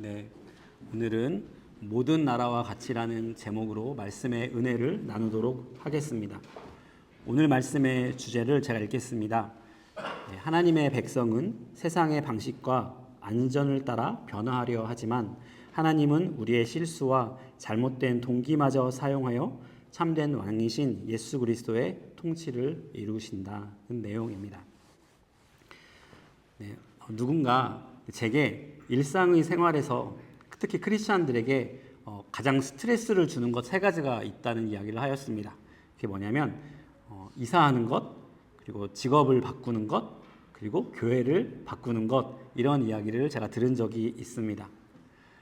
네, 오늘은 모든 나라와 같이라는 제목으로 말씀의 은혜를 나누도록 하겠습니다. 오늘 말씀의 주제를 제가 읽겠습니다. 하나님의 백성은 세상의 방식과 안전을 따라 변화하려 하지만 하나님은 우리의 실수와 잘못된 동기마저 사용하여 참된 왕이신 예수 그리스도의 통치를 이루신다는 내용입니다. 누군가 제게 일상의 생활에서 특히 크리스찬들에게 가장 스트레스를 주는 것 세 가지가 있다는 이야기를 하였습니다. 그게 뭐냐면 이사하는 것, 그리고 직업을 바꾸는 것, 그리고 교회를 바꾸는 것, 이런 이야기를 제가 들은 적이 있습니다.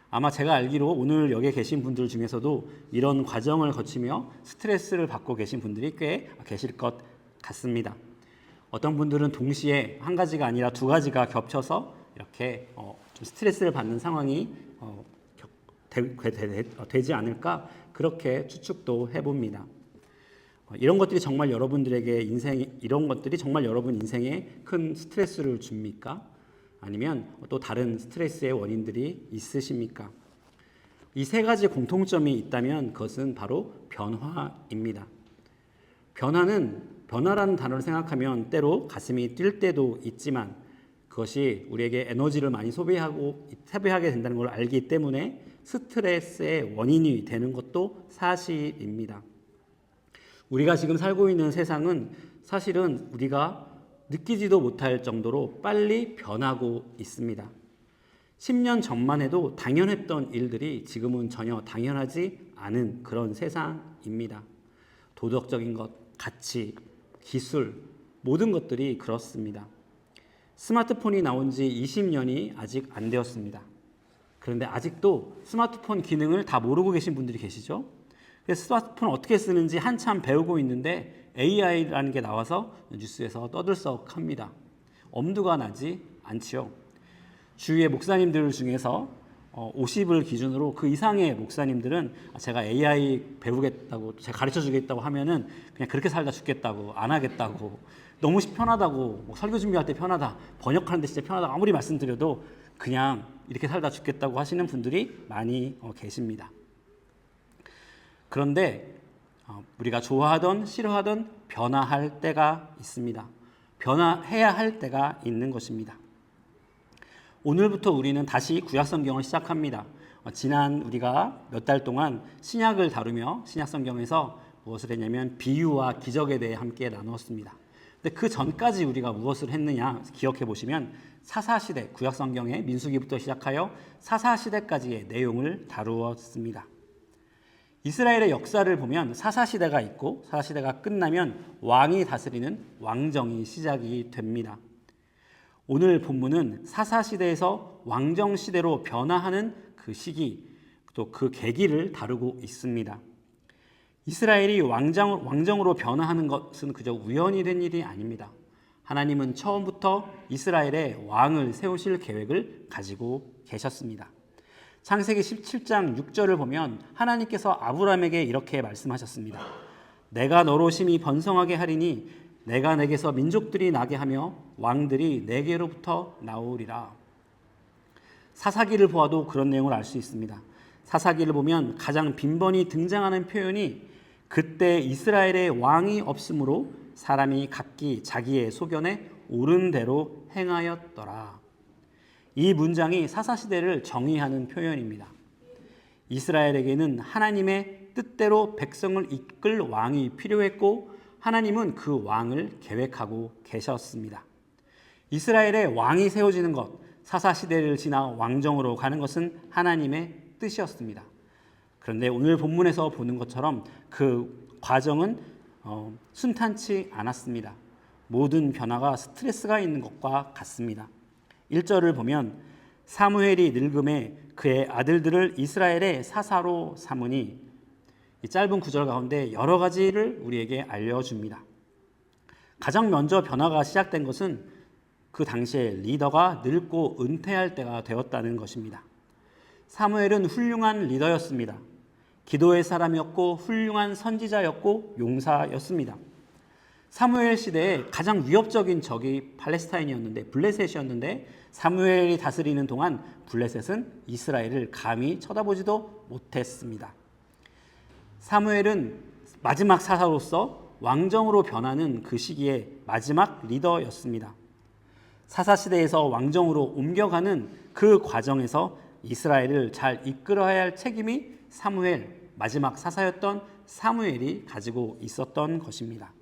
아마 제가 알기로 오늘 여기에 계신 분들 중에서도 이런 과정을 거치며 스트레스를 받고 계신 분들이 꽤 계실 것 같습니다. 어떤 분들은 동시에 한 가지가 아니라 두 가지가 겹쳐서 이렇게 좀 스트레스를 받는 상황이 되지 않을까, 그렇게 추측도 해봅니다. 이런 것들이 정말 여러분 인생에 큰 스트레스를 줍니까? 아니면 또 다른 스트레스의 원인들이 있으십니까? 이 세 가지 공통점이 있다면 그것은 바로 변화입니다. 변화라는 단어를 생각하면 때로 가슴이 뛸 때도 있지만 그것이 우리에게 에너지를 많이 소비하게 된다는 걸 알기 때문에 스트레스의 원인이 되는 것도 사실입니다. 우리가 지금 살고 있는 세상은 사실은 우리가 느끼지도 못할 정도로 빨리 변하고 있습니다. 10년 전만 해도 당연했던 일들이 지금은 전혀 당연하지 않은 그런 세상입니다. 도덕적인 것, 가치, 기술, 모든 것들이 그렇습니다. 스마트폰이 나온 지 20년이 아직 안 되었습니다. 그런데 아직도 스마트폰 기능을 다 모르고 계신 분들이 계시죠? 그래서 스마트폰을 어떻게 쓰는지 한참 배우고 있는데 AI라는 게 나와서 뉴스에서 떠들썩합니다. 엄두가 나지 않지요. 주위의 목사님들 중에서 50을 기준으로 그 이상의 목사님들은 제가 AI 배우겠다고, 제가 가르쳐 주겠다고 하면은 그냥 그렇게 살다 죽겠다고, 안 하겠다고, 너무 편하다고, 설교 준비할 때 편하다, 번역하는데 진짜 편하다고 아무리 말씀드려도 그냥 이렇게 살다 죽겠다고 하시는 분들이 많이 계십니다. 그런데 우리가 좋아하던 싫어하던 변화할 때가 있습니다. 변화해야 할 때가 있는 것입니다. 오늘부터 우리는 다시 구약성경을 시작합니다. 지난 우리가 몇 달 동안 신약을 다루며 신약성경에서 무엇을 했냐면 비유와 기적에 대해 함께 나누었습니다. 근데 그 전까지 우리가 무엇을 했느냐 기억해 보시면 사사시대, 구약성경의 민수기부터 시작하여 사사시대까지의 내용을 다루었습니다. 이스라엘의 역사를 보면 사사시대가 있고 사사시대가 끝나면 왕이 다스리는 왕정이 시작이 됩니다. 오늘 본문은 사사시대에서 왕정시대로 변화하는 그 시기, 또 그 계기를 다루고 있습니다. 이스라엘이 왕정으로 변화하는 것은 그저 우연이 된 일이 아닙니다. 하나님은 처음부터 이스라엘의 왕을 세우실 계획을 가지고 계셨습니다. 창세기 17장 6절을 보면 하나님께서 아브라함에게 이렇게 말씀하셨습니다. 내가 너로 심히 번성하게 하리니 내가 내게서 민족들이 나게 하며 왕들이 내게로부터 나오리라. 사사기를 보아도 그런 내용을 알 수 있습니다. 사사기를 보면 가장 빈번히 등장하는 표현이 그때 이스라엘의 왕이 없으므로 사람이 각기 자기의 소견에 옳은 대로 행하였더라. 이 문장이 사사시대를 정의하는 표현입니다. 이스라엘에게는 하나님의 뜻대로 백성을 이끌 왕이 필요했고 하나님은 그 왕을 계획하고 계셨습니다. 이스라엘의 왕이 세워지는 것, 사사시대를 지나 왕정으로 가는 것은 하나님의 뜻이었습니다. 그런데 오늘 본문에서 보는 것처럼 그 과정은 순탄치 않았습니다. 모든 변화가 스트레스가 있는 것과 같습니다. 1절을 보면 사무엘이 늙음에 그의 아들들을 이스라엘의 사사로 삼으니, 이 짧은 구절 가운데 여러 가지를 우리에게 알려줍니다. 가장 먼저 변화가 시작된 것은 그 당시에 리더가 늙고 은퇴할 때가 되었다는 것입니다. 사무엘은 훌륭한 리더였습니다. 기도의 사람이었고 훌륭한 선지자였고 용사였습니다. 사무엘 시대에 가장 위협적인 적이 팔레스타인이었는데 블레셋이었는데 사무엘이 다스리는 동안 블레셋은 이스라엘을 감히 쳐다보지도 못했습니다. 사무엘은 마지막 사사로서 왕정으로 변하는 그 시기에 마지막 리더였습니다. 사사시대에서 왕정으로 옮겨가는 그 과정에서 이스라엘을 잘 이끌어야 할 책임이 사무엘, 마지막 사사였던 사무엘이 가지고 있었던 것입니다.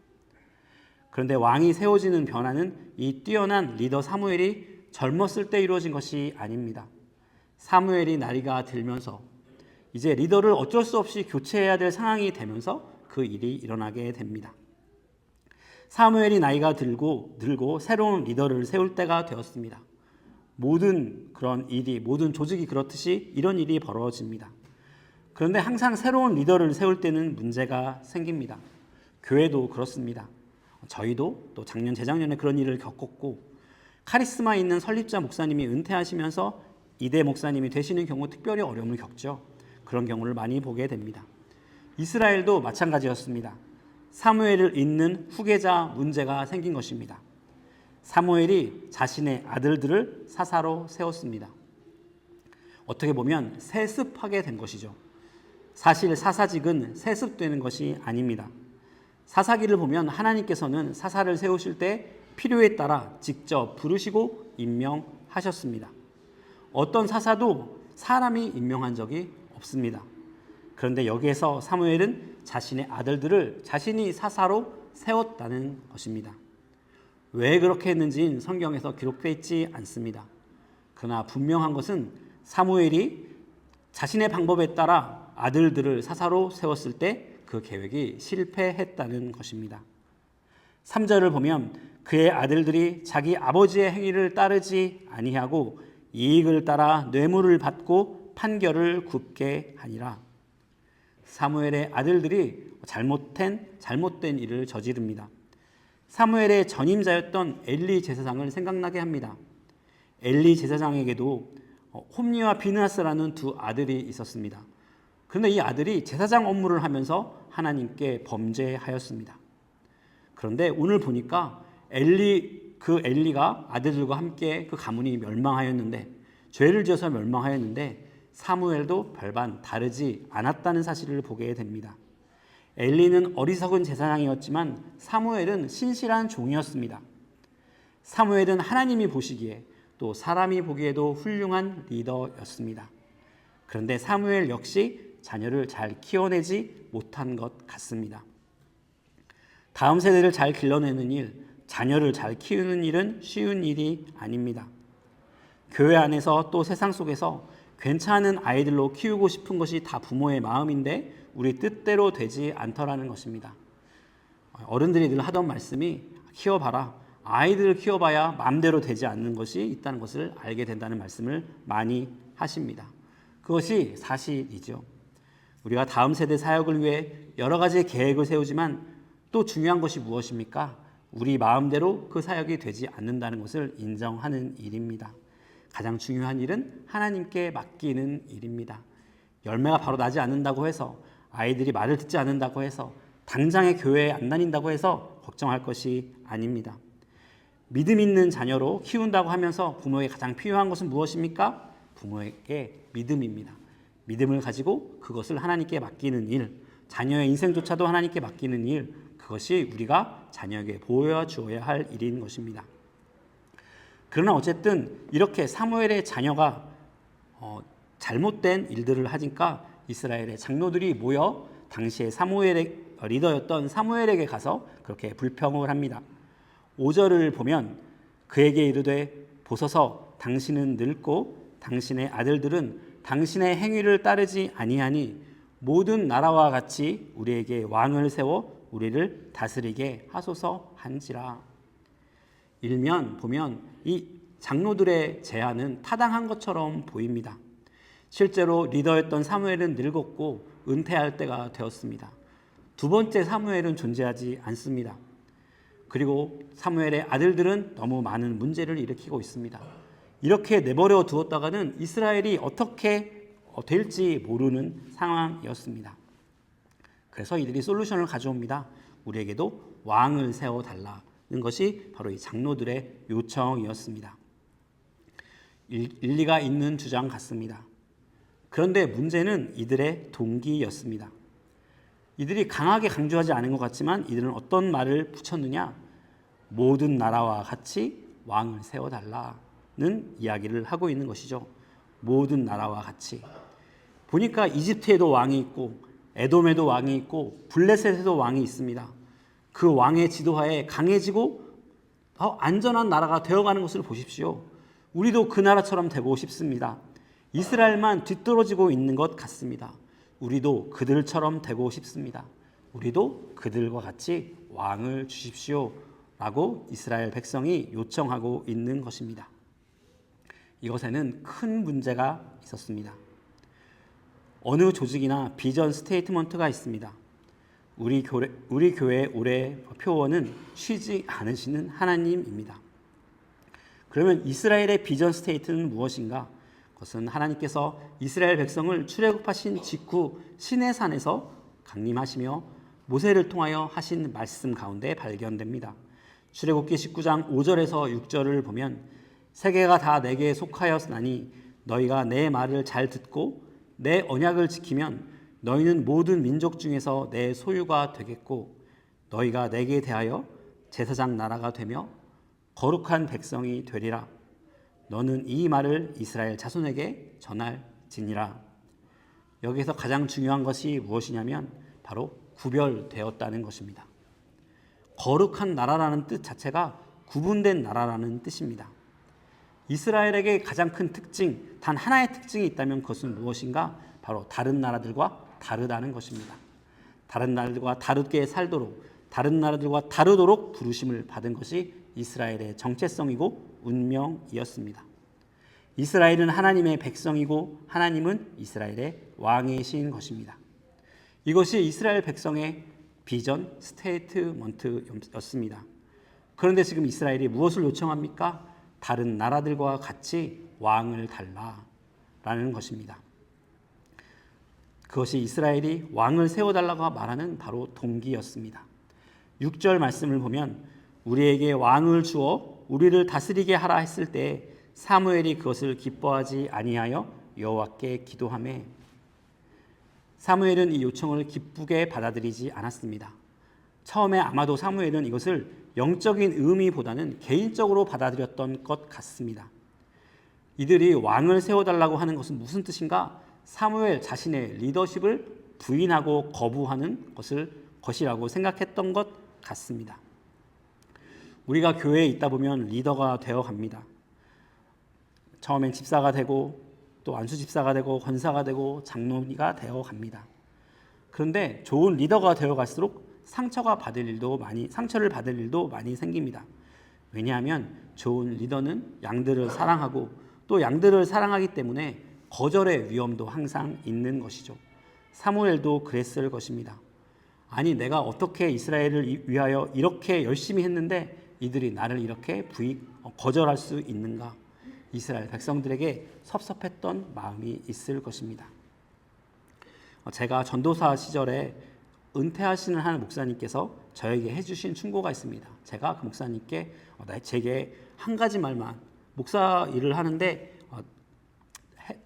그런데 왕이 세워지는 변화는 이 뛰어난 리더 사무엘이 젊었을 때 이루어진 것이 아닙니다. 사무엘이 나이가 들면서 이제 리더를 어쩔 수 없이 교체해야 될 상황이 되면서 그 일이 일어나게 됩니다. 사무엘이 나이가 들고 새로운 리더를 세울 때가 되었습니다. 모든 그런 일이, 모든 조직이 그렇듯이 이런 일이 벌어집니다. 그런데 항상 새로운 리더를 세울 때는 문제가 생깁니다. 교회도 그렇습니다. 저희도 또 작년, 재작년에 그런 일을 겪었고, 카리스마 있는 설립자 목사님이 은퇴하시면서 이대 목사님이 되시는 경우 특별히 어려움을 겪죠. 그런 경우를 많이 보게 됩니다. 이스라엘도 마찬가지였습니다. 사무엘을 잇는 후계자 문제가 생긴 것입니다. 사무엘이 자신의 아들들을 사사로 세웠습니다. 어떻게 보면 세습하게 된 것이죠. 사실 사사직은 세습되는 것이 아닙니다. 사사기를 보면 하나님께서는 사사를 세우실 때 필요에 따라 직접 부르시고 임명하셨습니다. 어떤 사사도 사람이 임명한 적이 없습니다. 그런데 여기에서 사무엘은 자신의 아들들을 자신이 사사로 세웠다는 것입니다. 왜 그렇게 했는지는 성경에서 기록되어 있지 않습니다. 그러나 분명한 것은 사무엘이 자신의 방법에 따라 아들들을 사사로 세웠을 때 그 계획이 실패했다는 것입니다. 3절을 보면 그의 아들들이 자기 아버지의 행위를 따르지 아니하고 이익을 따라 뇌물을 받고 판결을 굽게 하니라. 사무엘의 아들들이 잘못된 일을 저지릅니다. 사무엘의 전임자였던 엘리 제사장을 생각나게 합니다. 엘리 제사장에게도 홈리와 비느하스라는 두 아들이 있었습니다. 그런데 이 아들이 제사장 업무를 하면서 하나님께 범죄하였습니다. 그런데 오늘 보니까 엘리가 아들들과 함께 그 가문이 멸망하였는데, 죄를 지어서 멸망하였는데 사무엘도 별반 다르지 않았다는 사실을 보게 됩니다. 엘리는 어리석은 제사장이었지만 사무엘은 신실한 종이었습니다. 사무엘은 하나님이 보시기에 또 사람이 보기에도 훌륭한 리더였습니다. 그런데 사무엘 역시 자녀를 잘 키워내지 못한 것 같습니다. 다음 세대를 잘 길러내는 일, 자녀를 잘 키우는 일은 쉬운 일이 아닙니다. 교회 안에서 또 세상 속에서 괜찮은 아이들로 키우고 싶은 것이 다 부모의 마음인데 우리 뜻대로 되지 않더라는 것입니다. 어른들이 늘 하던 말씀이 키워봐라. 아이들을 키워봐야 마음대로 되지 않는 것이 있다는 것을 알게 된다는 말씀을 많이 하십니다. 그것이 사실이죠. 우리가 다음 세대 사역을 위해 여러 가지 계획을 세우지만 또 중요한 것이 무엇입니까? 우리 마음대로 그 사역이 되지 않는다는 것을 인정하는 일입니다. 가장 중요한 일은 하나님께 맡기는 일입니다. 열매가 바로 나지 않는다고 해서, 아이들이 말을 듣지 않는다고 해서, 당장의 교회에 안 다닌다고 해서 걱정할 것이 아닙니다. 믿음 있는 자녀로 키운다고 하면서 부모에게 가장 필요한 것은 무엇입니까? 부모에게 믿음입니다. 믿음을 가지고 그것을 하나님께 맡기는 일, 자녀의 인생조차도 하나님께 맡기는 일, 그것이 우리가 자녀에게 보여주어야 할 일인 것입니다. 그러나 어쨌든 이렇게 사무엘의 자녀가 잘못된 일들을 하니까 이스라엘의 장로들이 모여 당시에 사무엘의 리더였던 사무엘에게 가서 그렇게 불평을 합니다. 5절을 보면 그에게 이르되 보소서 당신은 늙고 당신의 아들들은 당신의 행위를 따르지 아니하니 모든 나라와 같이 우리에게 왕을 세워 우리를 다스리게 하소서 한지라. 일면 보면 이 장로들의 제안은 타당한 것처럼 보입니다. 실제로 리더였던 사무엘은 늙었고 은퇴할 때가 되었습니다. 두 번째 사무엘은 존재하지 않습니다. 그리고 사무엘의 아들들은 너무 많은 문제를 일으키고 있습니다. 이렇게 내버려 두었다가는 이스라엘이 어떻게 될지 모르는 상황이었습니다. 그래서 이들이 솔루션을 가져옵니다. 우리에게도 왕을 세워달라는 것이 바로 이 장로들의 요청이었습니다. 일리가 있는 주장 같습니다. 그런데 문제는 이들의 동기였습니다. 이들이 강하게 강조하지 않은 것 같지만 이들은 어떤 말을 붙였느냐? 모든 나라와 같이 왕을 세워달라는 이야기를 하고 있는 것이죠. 모든 나라와 같이. 보니까 이집트에도 왕이 있고 에돔에도 왕이 있고 블레셋에도 왕이 있습니다. 그 왕의 지도하에 강해지고 안전한 나라가 되어가는 것을 보십시오. 우리도 그 나라처럼 되고 싶습니다. 이스라엘만 뒤떨어지고 있는 것 같습니다. 우리도 그들처럼 되고 싶습니다. 우리도 그들과 같이 왕을 주십시오 라고 이스라엘 백성이 요청하고 있는 것입니다. 이것에는 큰 문제가 있었습니다. 어느 조직이나 비전 스테이트먼트가 있습니다. 우리 교회의 올해 표어는 쉬지 않으시는 하나님입니다. 그러면 이스라엘의 비전 스테이트는 무엇인가? 그것은 하나님께서 이스라엘 백성을 출애굽하신 직후 시내산에서 강림하시며 모세를 통하여 하신 말씀 가운데 발견됩니다. 출애굽기 19장 5절에서 6절을 보면 세계가 다 내게 속하였으나니 너희가 내 말을 잘 듣고 내 언약을 지키면 너희는 모든 민족 중에서 내 소유가 되겠고 너희가 내게 대하여 제사장 나라가 되며 거룩한 백성이 되리라. 너는 이 말을 이스라엘 자손에게 전할지니라. 여기서 가장 중요한 것이 무엇이냐면 바로 구별되었다는 것입니다. 거룩한 나라라는 뜻 자체가 구분된 나라라는 뜻입니다. 이스라엘에게 가장 큰 특징, 단 하나의 특징이 있다면 그것은 무엇인가? 바로 다른 나라들과 다르다는 것입니다. 다른 나라들과 다르게 살도록, 다른 나라들과 다르도록 부르심을 받은 것이 이스라엘의 정체성이고 운명이었습니다. 이스라엘은 하나님의 백성이고 하나님은 이스라엘의 왕이신 것입니다. 이것이 이스라엘 백성의 비전 스테이트먼트였습니다. 그런데 지금 이스라엘이 무엇을 요청합니까? 다른 나라들과 같이 왕을 달라라는 것입니다. 그것이 이스라엘이 왕을 세워달라고 말하는 바로 동기였습니다. 6절 말씀을 보면 우리에게 왕을 주어 우리를 다스리게 하라 했을 때 사무엘이 그것을 기뻐하지 아니하여 여호와께 기도하매. 사무엘은 이 요청을 기쁘게 받아들이지 않았습니다. 처음에 아마도 사무엘은 이것을 영적인 의미보다는 개인적으로 받아들였던 것 같습니다. 이들이 왕을 세워달라고 하는 것은 무슨 뜻인가? 사무엘 자신의 리더십을 부인하고 거부하는 것이라고 생각했던 것 같습니다. 우리가 교회에 있다 보면 리더가 되어 갑니다. 처음엔 집사가 되고 또 안수 집사가 되고 권사가 되고 장로가 되어 갑니다. 그런데 좋은 리더가 되어 갈수록 상처를 받을 일도 많이 생깁니다. 왜냐하면 좋은 리더는 양들을 사랑하고 또 양들을 사랑하기 때문에 거절의 위험도 항상 있는 것이죠. 사무엘도 그랬을 것입니다. 아니 내가 어떻게 이스라엘을 위하여 이렇게 열심히 했는데 이들이 나를 이렇게 거절할 수 있는가? 이스라엘 백성들에게 섭섭했던 마음이 있을 것입니다. 제가 전도사 시절에 은퇴하시는 한 목사님께서 저에게 해주신 충고가 있습니다. 제가 그 목사님께 제게 한 가지 말만, 목사 일을 하는데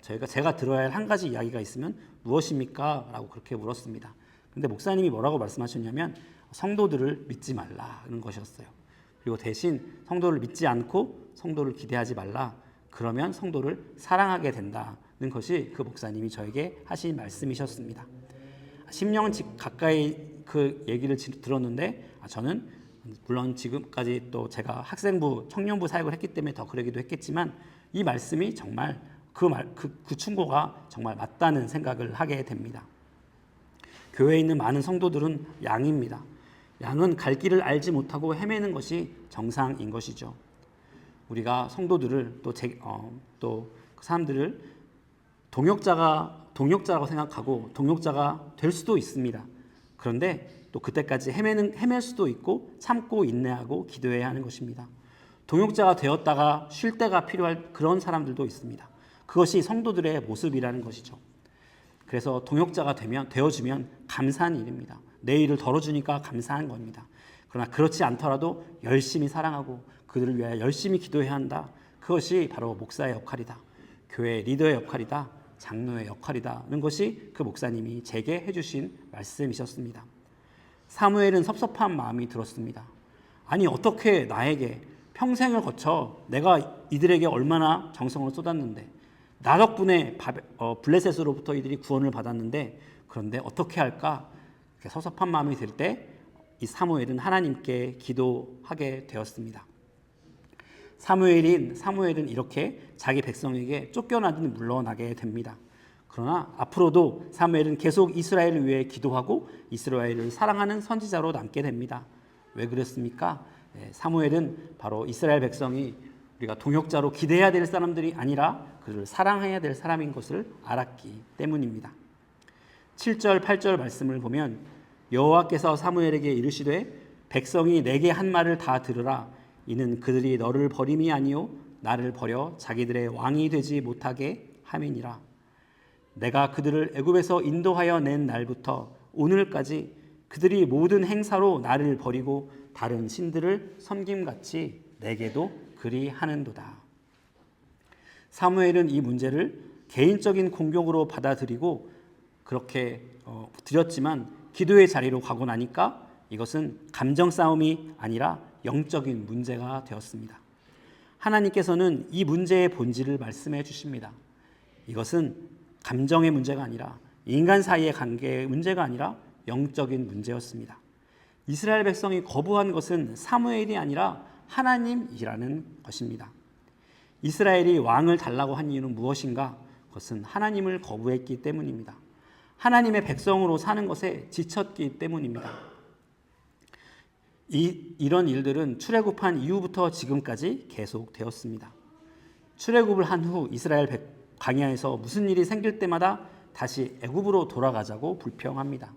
제가 들어야 할 한 가지 이야기가 있으면 무엇입니까? 라고 그렇게 물었습니다. 근데 목사님이 뭐라고 말씀하셨냐면 성도들을 믿지 말라는 것이었어요. 그리고 대신 성도를 믿지 않고 성도를 기대하지 말라. 그러면 성도를 사랑하게 된다는 것이 그 목사님이 저에게 하신 말씀이셨습니다. 10년 가까이 그 얘기를 들었는데 저는 물론 지금까지 또 제가 학생부, 청년부 사역을 했기 때문에 더 그러기도 했겠지만 이 말씀이 정말 그 충고가 정말 맞다는 생각을 하게 됩니다. 교회에 있는 많은 성도들은 양입니다. 양은 갈 길을 알지 못하고 헤매는 것이 정상인 것이죠. 우리가 성도들을 또 그 사람들을 동역자라고 생각하고 동역자가 될 수도 있습니다. 그런데 또 그때까지 헤맬 수도 있고 참고 인내하고 기도해야 하는 것입니다. 동역자가 되었다가 쉴 때가 필요할 그런 사람들도 있습니다. 그것이 성도들의 모습이라는 것이죠. 그래서 동역자가 되어주면 감사한 일입니다. 내 일을 덜어주니까 감사한 겁니다. 그러나 그렇지 않더라도 열심히 사랑하고 그들을 위하여 열심히 기도해야 한다. 그것이 바로 목사의 역할이다. 교회 리더의 역할이다. 장로의 역할이다는 것이 그 목사님이 제게 해주신 말씀이셨습니다. 사무엘은 섭섭한 마음이 들었습니다. 아니 어떻게 나에게 평생을 거쳐 내가 이들에게 얼마나 정성을 쏟았는데 나 덕분에 블레셋으로부터 이들이 구원을 받았는데 그런데 어떻게 할까? 섭섭한 마음이 들 때 이 사무엘은 하나님께 기도하게 되었습니다. 사무엘은 이렇게 자기 백성에게 쫓겨나듯 물러나게 됩니다. 그러나 앞으로도 사무엘은 계속 이스라엘을 위해 기도하고 이스라엘을 사랑하는 선지자로 남게 됩니다. 왜 그랬습니까? 사무엘은 바로 이스라엘 백성이 우리가 동역자로 기대해야 될 사람들이 아니라 그를 사랑해야 될 사람인 것을 알았기 때문입니다. 7절, 8절 말씀을 보면 여호와께서 사무엘에게 이르시되 백성이 내게 한 말을 다 들으라. 이는 그들이 너를 버림이 아니요 나를 버려 자기들의 왕이 되지 못하게 함이니라. 내가 그들을 애굽에서 인도하여 낸 날부터 오늘까지 그들이 모든 행사로 나를 버리고 다른 신들을 섬김같이 내게도 그리하는도다. 사무엘은 이 문제를 개인적인 공격으로 받아들이고 그렇게 드렸지만 기도의 자리로 가고 나니까 이것은 감정 싸움이 아니라 영적인 문제가 되었습니다. 하나님께서는 이 문제의 본질을 말씀해 주십니다. 이것은 감정의 문제가 아니라 인간 사이의 관계의 문제가 아니라 영적인 문제였습니다. 이스라엘 백성이 거부한 것은 사무엘이 아니라 하나님이라는 것입니다. 이스라엘이 왕을 달라고 한 이유는 무엇인가? 그것은 하나님을 거부했기 때문입니다. 하나님의 백성으로 사는 것에 지쳤기 때문입니다. 이런 일들은 출애굽한 이후부터 지금까지 계속되었습니다. 출애굽을 한 후 이스라엘 광야에서 무슨 일이 생길 때마다 다시 애굽으로 돌아가자고 불평합니다.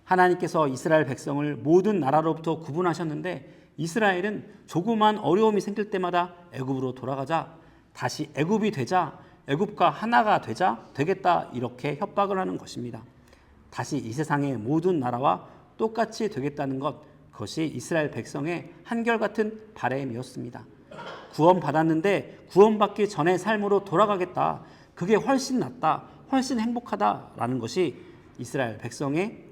하나님께서 이스라엘 백성을 모든 나라로부터 구분하셨는데 이스라엘은 조그만 어려움이 생길 때마다 애굽으로 돌아가자, 다시 애굽이 되자, 애굽과 하나가 되겠다 이렇게 협박을 하는 것입니다. 다시 이 세상의 모든 나라와 똑같이 되겠다는 것, 그것이 이스라엘 백성의 한결같은 바람이었습니다. 구원받았는데 구원받기 전의 삶으로 돌아가겠다. 그게 훨씬 낫다. 훨씬 행복하다라는 것이 이스라엘 백성의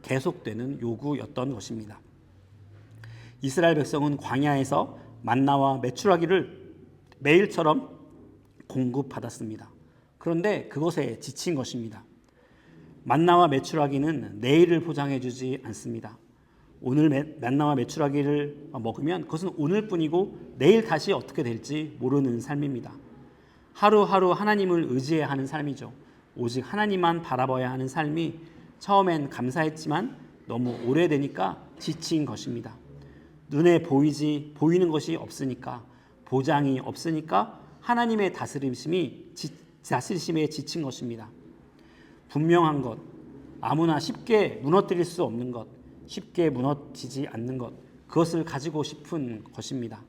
계속되는 요구였던 것입니다. 이스라엘 백성은 광야에서 만나와 메추라기를 매일처럼 공급받았습니다. 그런데 그것에 지친 것입니다. 만나와 메추라기는 내일을 보장해 주지 않습니다. 오늘 만나와 메추라기를 먹으면 그것은 오늘뿐이고 내일 다시 어떻게 될지 모르는 삶입니다. 하루하루 하나님을 의지해야 하는 삶이죠. 오직 하나님만 바라봐야 하는 삶이 처음엔 감사했지만 너무 오래되니까 지친 것입니다. 눈에 보이는 것이 없으니까, 보장이 없으니까 하나님의 다스림에 지친 것입니다. 분명한 것, 아무나 쉽게 무너뜨릴 수 없는 것, 쉽게 무너지지 않는 것, 그것을 가지고 싶은 것입니다.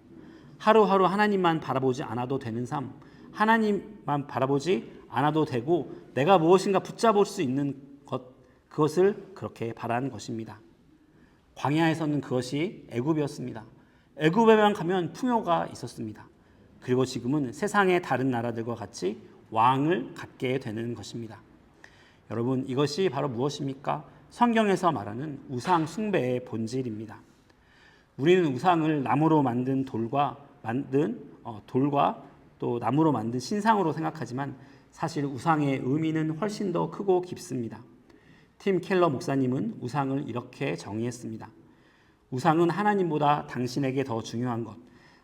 하루하루 하나님만 바라보지 않아도 되는 삶, 하나님만 바라보지 않아도 되고 내가 무엇인가 붙잡을 수 있는 것, 그것을 그렇게 바라는 것입니다. 광야에서는 그것이 애굽이었습니다. 애굽에만 가면 풍요가 있었습니다. 그리고 지금은 세상의 다른 나라들과 같이 왕을 갖게 되는 것입니다. 여러분, 이것이 바로 무엇입니까? 성경에서 말하는 우상 숭배의 본질입니다. 우리는 우상을 나무로 만든 돌과 또 나무로 만든 신상으로 생각하지만 사실 우상의 의미는 훨씬 더 크고 깊습니다. 팀 켈러 목사님은 우상을 이렇게 정의했습니다. 우상은 하나님보다 당신에게 더 중요한 것,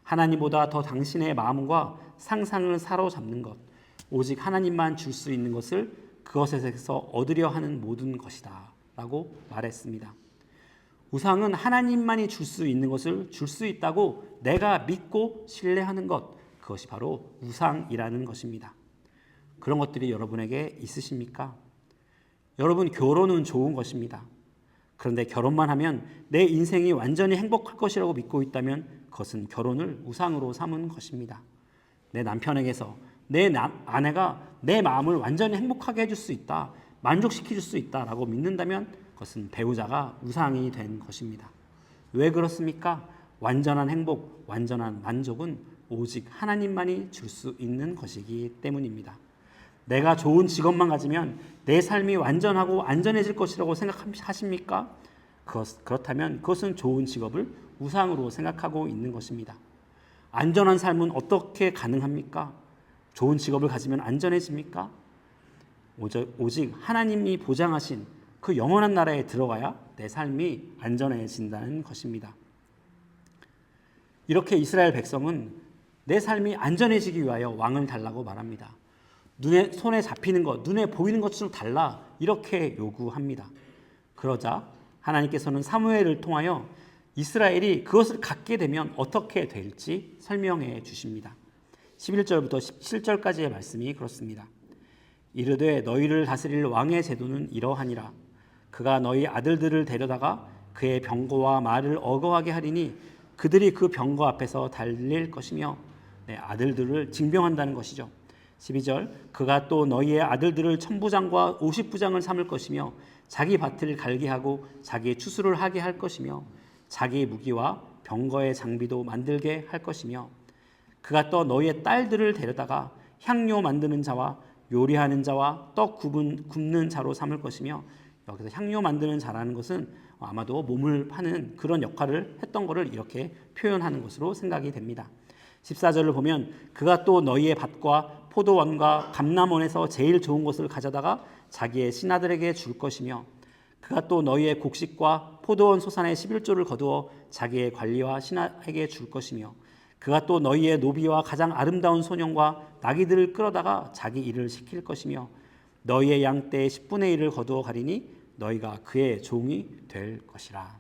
하나님보다 더 당신의 마음과 상상을 사로잡는 것, 오직 하나님만 줄 수 있는 것을 그것에서 얻으려 하는 모든 것이다 라고 말했습니다. 우상은 하나님만이 줄 수 있는 것을 줄 수 있다고 내가 믿고 신뢰하는 것, 그것이 바로 우상이라는 것입니다. 그런 것들이 여러분에게 있으십니까? 여러분, 결혼은 좋은 것입니다. 그런데 결혼만 하면 내 인생이 완전히 행복할 것이라고 믿고 있다면 그것은 결혼을 우상으로 삼은 것입니다. 내 남편에게서 내 아내가 내 마음을 완전히 행복하게 해줄 수 있다, 만족시켜줄 수 있다라고 믿는다면 그것은 배우자가 우상이 된 것입니다. 왜 그렇습니까? 완전한 행복, 완전한 만족은 오직 하나님만이 줄 수 있는 것이기 때문입니다. 내가 좋은 직업만 가지면 내 삶이 완전하고 안전해질 것이라고 생각하십니까? 그렇다면 그것은 좋은 직업을 우상으로 생각하고 있는 것입니다. 안전한 삶은 어떻게 가능합니까? 좋은 직업을 가지면 안전해집니까? 오직 하나님이 보장하신 그 영원한 나라에 들어가야 내 삶이 안전해진다는 것입니다. 이렇게 이스라엘 백성은 내 삶이 안전해지기 위하여 왕을 달라고 말합니다. 손에 잡히는 것, 눈에 보이는 것처럼 달라 이렇게 요구합니다. 그러자 하나님께서는 사무엘을 통하여 이스라엘이 그것을 갖게 되면 어떻게 될지 설명해 주십니다. 11절부터 17절까지의 말씀이 그렇습니다. 이르되 너희를 다스릴 왕의 제도는 이러하니라. 그가 너희 아들들을 데려다가 그의 병거와 말을 어거하게 하리니 그들이 그 병거 앞에서 달릴 것이며 내 아들들을 징병한다는 것이죠. 12절 그가 또 너희의 아들들을 천부장과 50부장을 삼을 것이며 자기 밭을 갈게 하고 자기의 추수를 하게 할 것이며 자기 무기와 병거의 장비도 만들게 할 것이며 그가 또 너희의 딸들을 데려다가 향료 만드는 자와 요리하는 자와 떡 굽는 자로 삼을 것이며 여기서 향료 만드는 자라는 것은 아마도 몸을 파는 그런 역할을 했던 것을 이렇게 표현하는 것으로 생각이 됩니다. 14절을 보면 그가 또 너희의 밭과 포도원과 감람원에서 제일 좋은 것을 가져다가 자기의 신하들에게 줄 것이며 그가 또 너희의 곡식과 포도원 소산의 11조를 거두어 자기의 관리와 신하에게 줄 것이며 그가 또 너희의 노비와 가장 아름다운 소년과 나귀들을 끌어다가 자기 일을 시킬 것이며 너희의 양떼의 10분의 1을 거두어 가리니 너희가 그의 종이 될 것이라.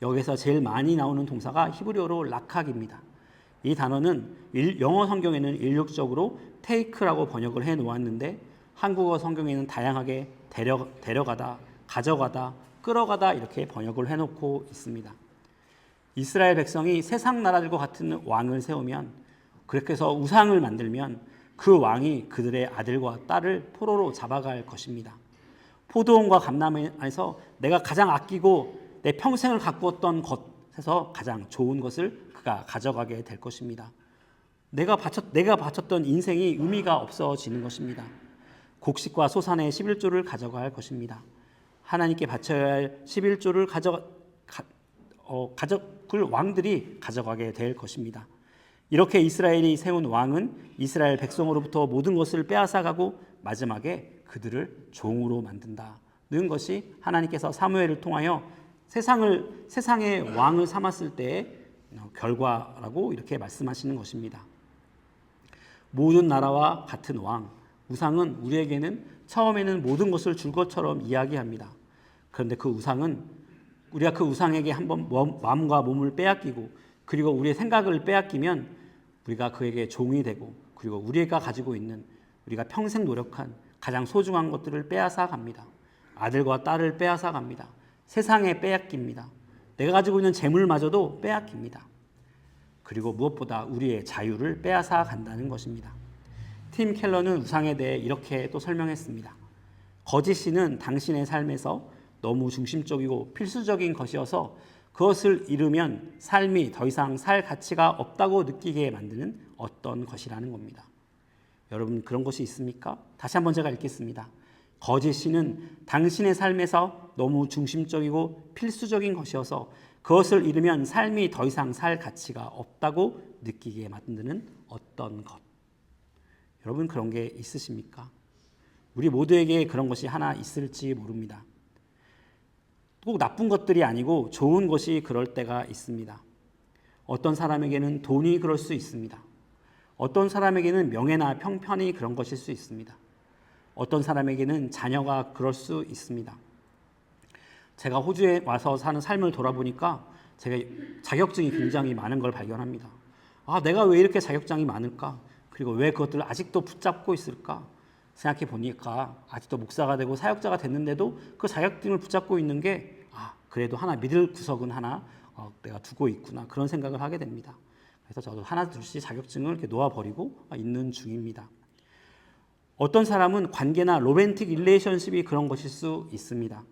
여기서 제일 많이 나오는 동사가 히브리어로 락학입니다. 이 단어는 영어 성경에는 일률적으로 take라고 번역을 해 놓았는데 한국어 성경에는 다양하게 데려가다, 가져가다, 끌어가다 이렇게 번역을 해놓고 있습니다. 이스라엘 백성이 세상 나라들과 같은 왕을 세우면 그렇게 해서 우상을 만들면 그 왕이 그들의 아들과 딸을 포로로 잡아갈 것입니다. 포도원과 감람원에서 내가 가장 아끼고 내 평생을 가꾸었던 것에서 가장 좋은 것을 그가 가져가게 될 것입니다. 내가 바쳤던 인생이 의미가 없어지는 것입니다. 곡식과 소산의 11조를 가져갈 것입니다. 하나님께 바쳐야 할 11조를 가져갈 왕들이 가져가게 될 것입니다. 이렇게 이스라엘이 세운 왕은 이스라엘 백성으로부터 모든 것을 빼앗아가고 마지막에 그들을 종으로 만든다는 것이 하나님께서 사무엘을 통하여 세상의 왕을 삼았을 때의 결과라고 이렇게 말씀하시는 것입니다. 모든 나라와 같은 왕, 우상은 우리에게는 처음에는 모든 것을 줄 것처럼 이야기합니다. 그런데 그 우상은 우리가 그 우상에게 한번 마음과 몸을 빼앗기고 그리고 우리의 생각을 빼앗기면 우리가 그에게 종이 되고 그리고 우리가 가지고 있는 우리가 평생 노력한 가장 소중한 것들을 빼앗아 갑니다. 아들과 딸을 빼앗아 갑니다. 세상에 빼앗깁니다. 내가 가지고 있는 재물마저도 빼앗깁니다. 그리고 무엇보다 우리의 자유를 빼앗아 간다는 것입니다. 팀 켈러는 우상에 대해 이렇게 또 설명했습니다. 거짓신은 당신의 삶에서 너무 중심적이고 필수적인 것이어서 그것을 잃으면 삶이 더 이상 살 가치가 없다고 느끼게 만드는 어떤 것이라는 겁니다. 여러분 그런 것이 있습니까? 다시 한번 제가 읽겠습니다. 거짓신은 당신의 삶에서 너무 중심적이고 필수적인 것이어서 그것을 잃으면 삶이 더 이상 살 가치가 없다고 느끼게 만드는 어떤 것. 여러분 그런 게 있으십니까? 우리 모두에게 그런 것이 하나 있을지 모릅니다. 꼭 나쁜 것들이 아니고 좋은 것이 그럴 때가 있습니다. 어떤 사람에게는 돈이 그럴 수 있습니다. 어떤 사람에게는 명예나 평편이 그런 것일 수 있습니다. 어떤 사람에게는 자녀가 그럴 수 있습니다. 제가 호주에 와서 사는 삶을 돌아보니까 제가 자격증이 굉장히 많은 걸 발견합니다. 내가 왜 이렇게 자격증이 많을까? 그리고 왜 그것들을 아직도 붙잡고 있을까? 생각해 보니까 아직도 목사가 되고 사역자가 됐는데도 그 자격증을 붙잡고 있는 게 그래도 하나 믿을 구석은 하나 내가 두고 있구나 그런 생각을 하게 됩니다. 그래서 저도 하나 둘씩 자격증을 이렇게 놓아버리고 있는 중입니다. 어떤 사람은 관계나 로맨틱 릴레이션십이 그런 것일 수 있습니다.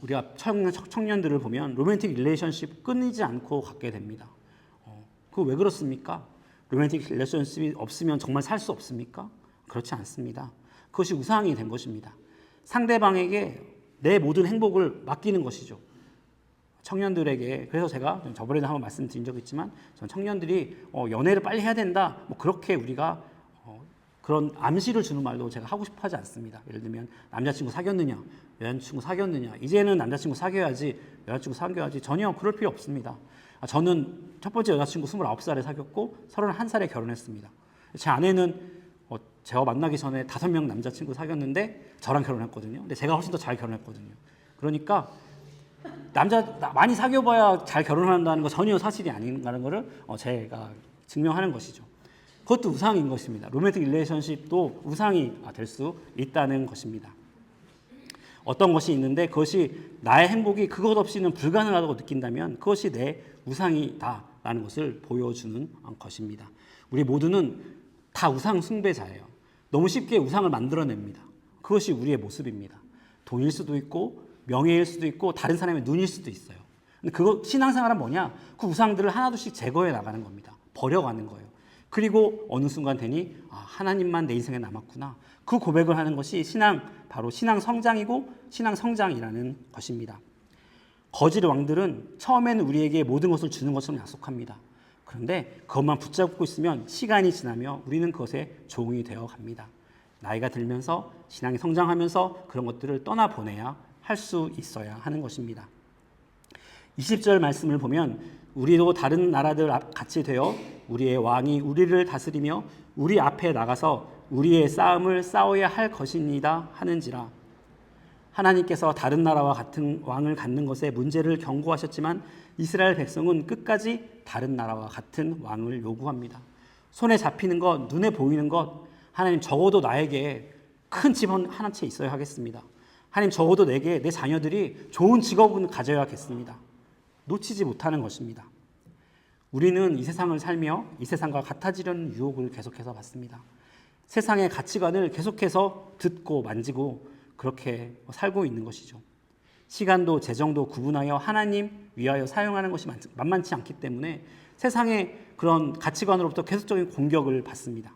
우리가 청년들을 보면 로맨틱 릴레이션십 끊이지 않고 갖게 됩니다. 그거 왜 그렇습니까? 로맨틱 릴레이션십이 없으면 정말 살 수 없습니까? 그렇지 않습니다. 그것이 우상이 된 것입니다. 상대방에게 내 모든 행복을 맡기는 것이죠. 청년들에게, 그래서 제가 저번에도 한번 말씀드린 적이 있지만 전 청년들이 연애를 빨리 해야 된다, 뭐 그렇게 우리가 그런 암시를 주는 말도 제가 하고 싶어 하지 않습니다. 예를 들면 남자친구 사귀었느냐, 여자친구 사귀었느냐, 이제는 남자친구 사귀어야지, 여자친구 사귀어야지, 전혀 그럴 필요 없습니다. 저는 첫 번째 여자친구 29살에 사귀었고 31살에 결혼했습니다. 제 아내는 제가 만나기 전에 5명 남자친구 사귀었는데 저랑 결혼했거든요. 근데 제가 훨씬 더 잘 결혼했거든요. 그러니까 많이 사귀어봐야 잘 결혼한다는 거 전혀 사실이 아닌가는 것을 제가 증명하는 것이죠. 그것도 우상인 것입니다. 로맨틱 릴레이션십도 우상이 될 수 있다는 것입니다. 어떤 것이 있는데 그것이 나의 행복이 그것 없이는 불가능하다고 느낀다면 그것이 내 우상이다라는 것을 보여주는 것입니다. 우리 모두는 다 우상 숭배자예요. 너무 쉽게 우상을 만들어냅니다. 그것이 우리의 모습입니다. 돈일 수도 있고 명예일 수도 있고 다른 사람의 눈일 수도 있어요. 근데 그거 신앙생활은 뭐냐? 그 우상들을 하나둘씩 제거해 나가는 겁니다. 버려가는 거예요. 그리고 어느 순간 되니 하나님만 내 인생에 남았구나. 그 고백을 하는 것이 바로 신앙 성장이고 신앙 성장이라는 것입니다. 거짓 왕들은 처음에는 우리에게 모든 것을 주는 것처럼 약속합니다. 그런데 그것만 붙잡고 있으면 시간이 지나며 우리는 그것에 종이 되어 갑니다. 나이가 들면서 신앙이 성장하면서 그런 것들을 떠나보내야 할 수 있어야 하는 것입니다. 20절 말씀을 보면 우리도 다른 나라들 같이 되어 우리의 왕이 우리를 다스리며 우리 앞에 나가서 우리의 싸움을 싸워야 할 것입니다 하는지라. 하나님께서 다른 나라와 같은 왕을 갖는 것에 문제를 경고하셨지만 이스라엘 백성은 끝까지 다른 나라와 같은 왕을 요구합니다. 손에 잡히는 것, 눈에 보이는 것, 하나님 적어도 나에게 큰 집 한 채 있어야 하겠습니다. 하나님 적어도 내게 내 자녀들이 좋은 직업은 가져야겠습니다. 놓치지 못하는 것입니다. 우리는 이 세상을 살며 이 세상과 같아지려는 유혹을 계속해서 받습니다. 세상의 가치관을 계속해서 듣고 만지고 그렇게 살고 있는 것이죠. 시간도 재정도 구분하여 하나님 위하여 사용하는 것이 만만치 않기 때문에 세상의 그런 가치관으로부터 계속적인 공격을 받습니다.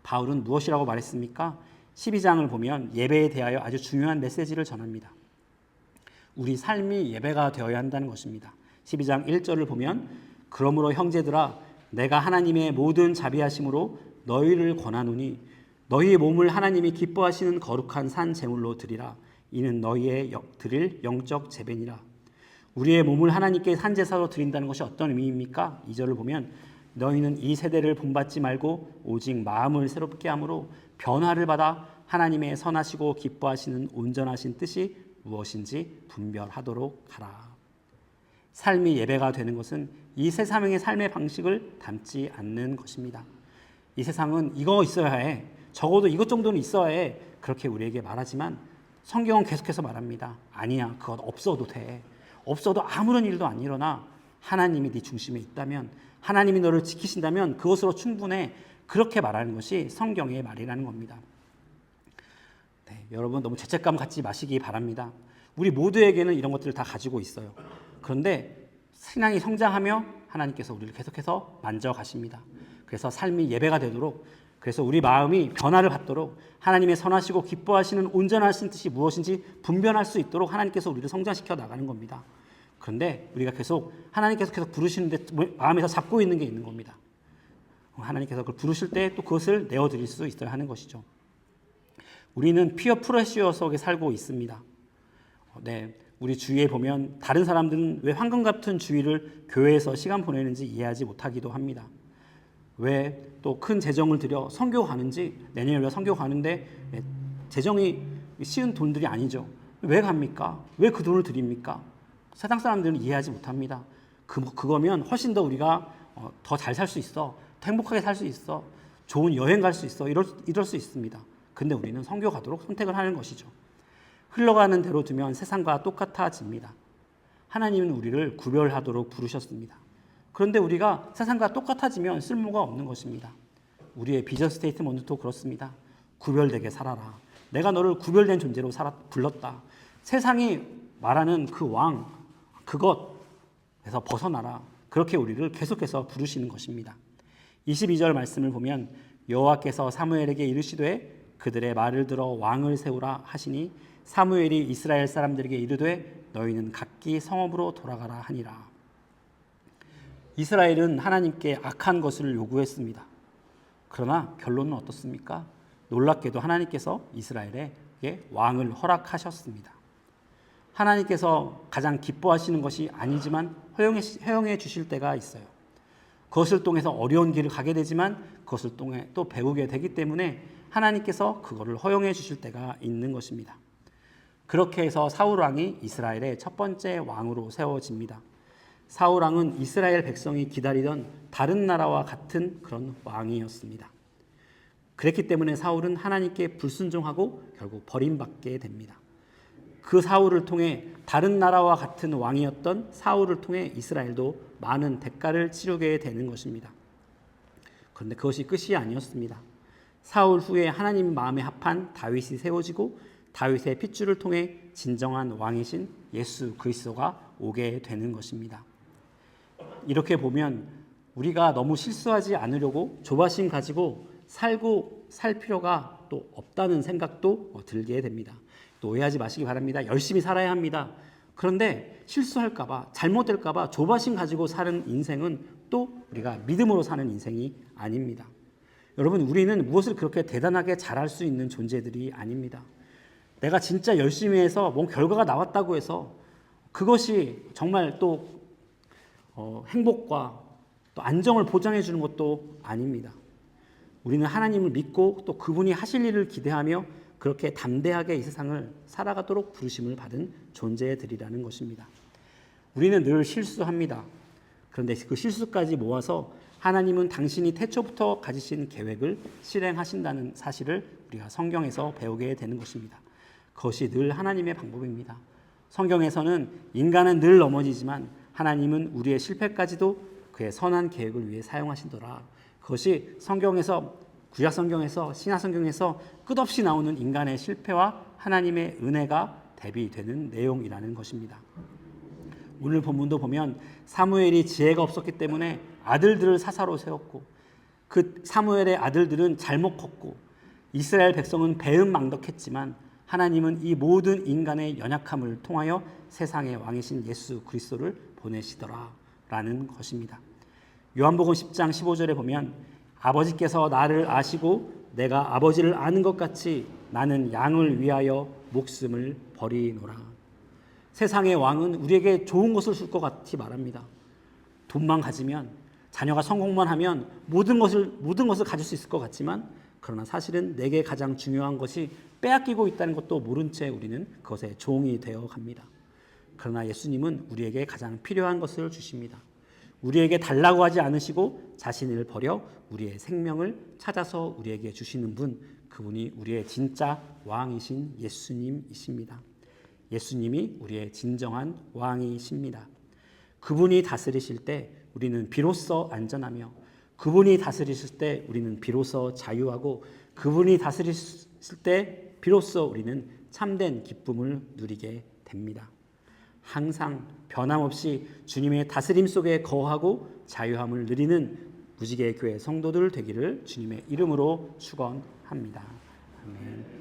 바울은 무엇이라고 말했습니까? 12장을 보면 예배에 대하여 아주 중요한 메시지를 전합니다. 우리 삶이 예배가 되어야 한다는 것입니다. 12장 1절을 보면 그러므로 형제들아 내가 하나님의 모든 자비하심으로 너희를 권하노니 너희의 몸을 하나님이 기뻐하시는 거룩한 산 제물로 드리라. 이는 너희의 드릴 영적 제배니라. 우리의 몸을 하나님께 산 제사로 드린다는 것이 어떤 의미입니까? 2절을 보면 너희는 이 세대를 본받지 말고 오직 마음을 새롭게 함으로 변화를 받아 하나님의 선하시고 기뻐하시는 온전하신 뜻이 무엇인지 분별하도록 하라. 삶이 예배가 되는 것은 이 세상의 삶의 방식을 담지 않는 것입니다. 이 세상은 이거 있어야 해. 적어도 이것 정도는 있어야 해. 그렇게 우리에게 말하지만 성경은 계속해서 말합니다. 아니야, 그것 없어도 돼. 없어도 아무런 일도 안 일어나. 하나님이 네 중심에 있다면, 하나님이 너를 지키신다면 그것으로 충분해. 그렇게 말하는 것이 성경의 말이라는 겁니다. 네, 여러분 너무 죄책감 갖지 마시기 바랍니다. 우리 모두에게는 이런 것들을 다 가지고 있어요. 그런데 신앙이 성장하며 하나님께서 우리를 계속해서 만져가십니다. 그래서 삶이 예배가 되도록, 그래서 우리 마음이 변화를 받도록 하나님의 선하시고 기뻐하시는 온전하신 뜻이 무엇인지 분별할 수 있도록 하나님께서 우리를 성장시켜 나가는 겁니다. 그런데 우리가 하나님께서 계속 부르시는데 마음에서 잡고 있는 게 있는 겁니다. 하나님께서 그걸 부르실 때 또 그것을 내어드릴 수 있어야 하는 것이죠. 우리는 피어 프레시어 속에 살고 있습니다. 네, 우리 주위에 보면 다른 사람들은 왜 황금 같은 주일을 교회에서 시간 보내는지 이해하지 못하기도 합니다. 왜 또 큰 재정을 들여 선교 가는지, 내년에 우리가 선교 가는데 재정이 쉬운 돈들이 아니죠. 왜 갑니까? 왜 그 돈을 드립니까? 세상 사람들은 이해하지 못합니다. 그거면 훨씬 더 우리가 더 잘 살 수 있어, 행복하게 살 수 있어, 좋은 여행 갈 수 있어, 이럴 수 있습니다. 근데 우리는 선교 가도록 선택을 하는 것이죠. 흘러가는 대로 두면 세상과 똑같아집니다. 하나님은 우리를 구별하도록 부르셨습니다. 그런데 우리가 세상과 똑같아지면 쓸모가 없는 것입니다. 우리의 비전 스테이트먼트도 그렇습니다. 구별되게 살아라. 내가 너를 구별된 존재로 불렀다. 세상이 말하는 그 왕, 그것에서 벗어나라. 그렇게 우리를 계속해서 부르시는 것입니다. 22절 말씀을 보면 여호와께서 사무엘에게 이르시되 그들의 말을 들어 왕을 세우라 하시니 사무엘이 이스라엘 사람들에게 이르되 너희는 각기 성읍으로 돌아가라 하니라. 이스라엘은 하나님께 악한 것을 요구했습니다. 그러나 결론은 어떻습니까? 놀랍게도 하나님께서 이스라엘에게 왕을 허락하셨습니다. 하나님께서 가장 기뻐하시는 것이 아니지만 허용해 주실 때가 있어요. 그것을 통해서 어려운 길을 가게 되지만 그것을 통해 또 배우게 되기 때문에 하나님께서 그거를 허용해 주실 때가 있는 것입니다. 그렇게 해서 사울 왕이 이스라엘의 첫 번째 왕으로 세워집니다. 사울 왕은 이스라엘 백성이 기다리던 다른 나라와 같은 그런 왕이었습니다. 그랬기 때문에 사울은 하나님께 불순종하고 결국 버림받게 됩니다. 그 사울을 통해 다른 나라와 같은 왕이었던 사울을 통해 이스라엘도 많은 대가를 치르게 되는 것입니다. 그런데 그것이 끝이 아니었습니다. 사울 후에 하나님 마음에 합한 다윗이 세워지고 다윗의 핏줄을 통해 진정한 왕이신 예수 그리스도가 오게 되는 것입니다. 이렇게 보면 우리가 너무 실수하지 않으려고 조바심 가지고 살고 살 필요가 또 없다는 생각도 들게 됩니다. 또 오해하지 마시기 바랍니다. 열심히 살아야 합니다. 그런데 실수할까 봐, 잘못될까 봐 조바심 가지고 사는 인생은 또 우리가 믿음으로 사는 인생이 아닙니다. 여러분, 우리는 무엇을 그렇게 대단하게 잘할 수 있는 존재들이 아닙니다. 내가 진짜 열심히 해서 뭔 결과가 나왔다고 해서 그것이 정말 또 행복과 또 안정을 보장해 주는 것도 아닙니다. 우리는 하나님을 믿고 또 그분이 하실 일을 기대하며 그렇게 담대하게 이 세상을 살아가도록 부르심을 받은 존재들이라는 것입니다. 우리는 늘 실수합니다. 그런데 그 실수까지 모아서 하나님은 당신이 태초부터 가지신 계획을 실행하신다는 사실을 우리가 성경에서 배우게 되는 것입니다. 그것이 늘 하나님의 방법입니다. 성경에서는 인간은 늘 넘어지지만 하나님은 우리의 실패까지도 그의 선한 계획을 위해 사용하시더라. 그것이 성경에서, 구약 성경에서, 신약 성경에서 끝없이 나오는 인간의 실패와 하나님의 은혜가 대비되는 내용이라는 것입니다. 오늘 본문도 보면 사무엘이 지혜가 없었기 때문에 아들들을 사사로 세웠고 그 사무엘의 아들들은 잘못 컸고 이스라엘 백성은 배은망덕했지만 하나님은 이 모든 인간의 연약함을 통하여 세상의 왕이신 예수 그리스도를 보내시더라라는 것입니다. 요한복음 10장 15절에 보면 아버지께서 나를 아시고 내가 아버지를 아는 것 같이 나는 양을 위하여 목숨을 버리노라. 세상의 왕은 우리에게 좋은 것을 줄 것 같이 말합니다. 돈만 가지면, 자녀가 성공만 하면 모든 것을 가질 수 있을 것 같지만 그러나 사실은 내게 가장 중요한 것이 빼앗기고 있다는 것도 모른 채 우리는 그것의 종이 되어 갑니다. 그러나 예수님은 우리에게 가장 필요한 것을 주십니다. 우리에게 달라고 하지 않으시고 자신을 버려 우리의 생명을 찾아서 우리에게 주시는 분, 그분이 우리의 진짜 왕이신 예수님이십니다. 예수님이 우리의 진정한 왕이십니다. 그분이 다스리실 때 우리는 비로소 안전하며 그분이 다스리실 때 우리는 비로소 자유하고 그분이 다스리실 때 비로소 우리는 참된 기쁨을 누리게 됩니다. 항상 변함없이 주님의 다스림 속에 거하고 자유함을 누리는 무지개 교회 성도들 되기를 주님의 이름으로 축원합니다. 아멘.